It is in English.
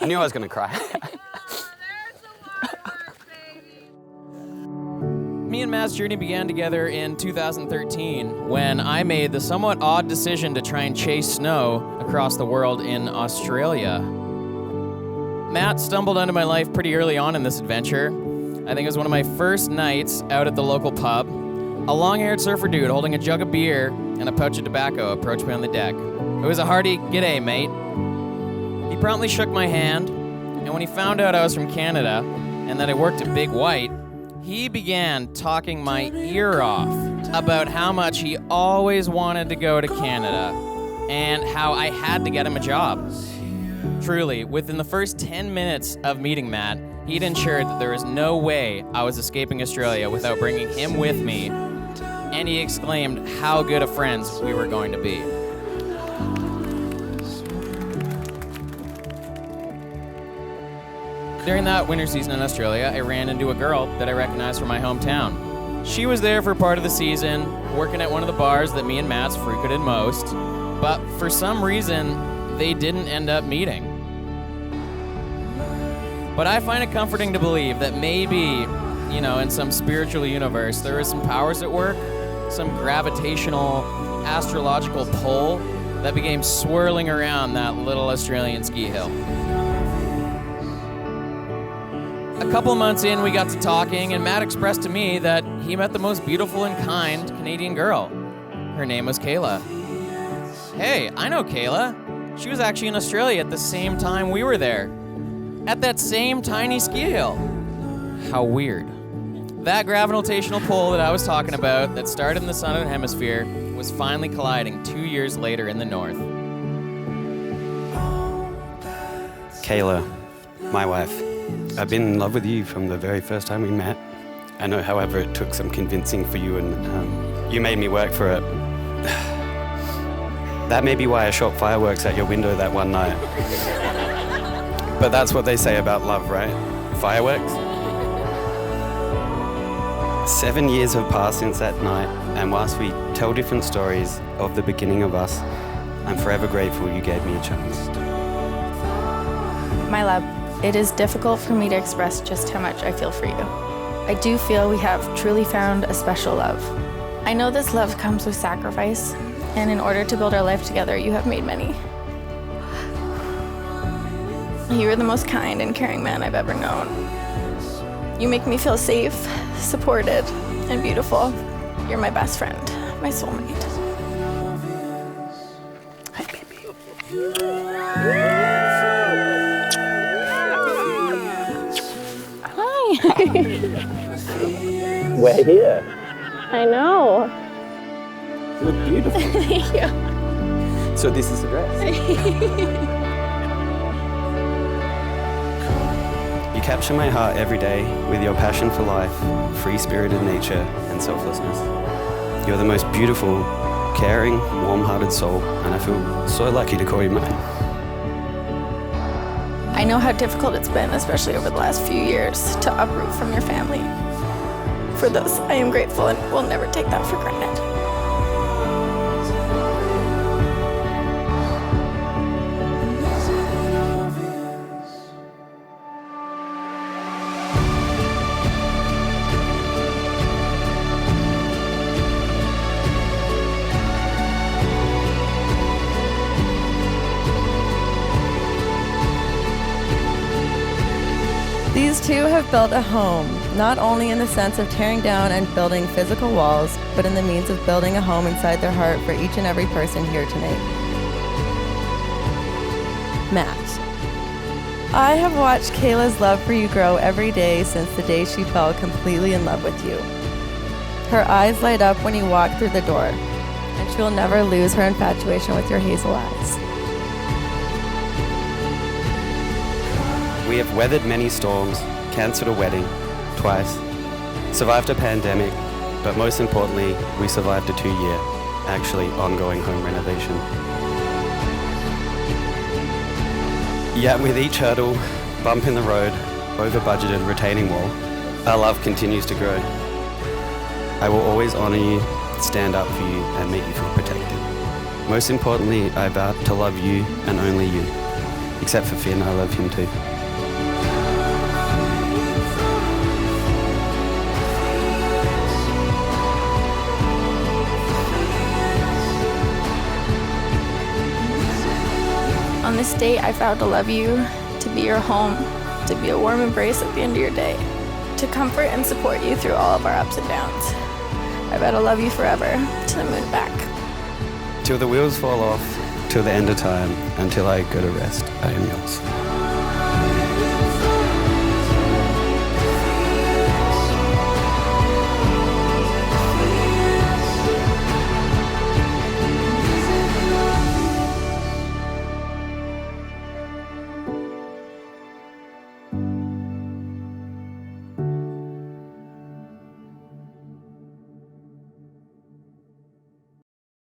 I knew I was going to cry. Me and Matt's journey began together in 2013 when I made the somewhat odd decision to try and chase snow across the world in Australia. Matt stumbled onto my life pretty early on in this adventure. I think it was one of my first nights out at the local pub. A long-haired surfer dude holding a jug of beer and a pouch of tobacco approached me on the deck. It was a hearty, "G'day, mate." He promptly shook my hand, and when he found out I was from Canada and that I worked at Big White, he began talking my ear off about how much he always wanted to go to Canada and how I had to get him a job. Truly, within the first 10 minutes of meeting Matt, he'd ensured that there was no way I was escaping Australia without bringing him with me, and he exclaimed how good of friends we were going to be. During that winter season in Australia, I ran into a girl that I recognized from my hometown. She was there for part of the season, working at one of the bars that me and Matt's frequented most, but for some reason, they didn't end up meeting. But I find it comforting to believe that maybe, in some spiritual universe, there is some powers at work, some gravitational, astrological pull that began swirling around that little Australian ski hill. A couple months in, we got to talking, and Matt expressed to me that he met the most beautiful and kind Canadian girl. Her name was Kayla. Hey, I know Kayla. She was actually in Australia at the same time we were there. At that same tiny ski hill. How weird. That gravitational pull that I was talking about that started in the southern hemisphere was finally colliding 2 years later in the north. Kayla, my wife. I've been in love with you from the very first time we met. I know, however, it took some convincing for you, and you made me work for it. That may be why I shot fireworks at your window that one night. But that's what they say about love, right? Fireworks? 7 years have passed since that night, and whilst we tell different stories of the beginning of us, I'm forever grateful you gave me a chance. My love, it is difficult for me to express just how much I feel for you. I do feel we have truly found a special love. I know this love comes with sacrifice, and in order to build our life together, you have made many. You are the most kind and caring man I've ever known. You make me feel safe, supported, and beautiful. You're my best friend, my soulmate. Hi, baby. We're here. I know. You look beautiful. Thank you. So this is the dress. You capture my heart every day with your passion for life, free-spirited nature, and selflessness. You're the most beautiful, caring, warm-hearted soul, and I feel so lucky to call you mine. I know how difficult it's been, especially over the last few years, to uproot from your family. For this, I am grateful and will never take that for granted. These two have built a home, not only in the sense of tearing down and building physical walls, but in the means of building a home inside their heart for each and every person here tonight. Matt. I have watched Kayla's love for you grow every day since the day she fell completely in love with you. Her eyes light up when you walk through the door, and she will never lose her infatuation with your hazel eyes. We have weathered many storms, cancelled a wedding twice, survived a pandemic, but most importantly, we survived a 2-year, actually ongoing home renovation. Yet with each hurdle, bump in the road, over-budgeted retaining wall, our love continues to grow. I will always honour you, stand up for you, and make you feel protected. Most importantly, I vow to love you and only you. Except for Finn, I love him too. On this date, I vowed to love you, to be your home, to be a warm embrace at the end of your day, to comfort and support you through all of our ups and downs. I vow to love you forever, to the moon and back. Till the wheels fall off, till the end of time, until I go to rest, I am yours.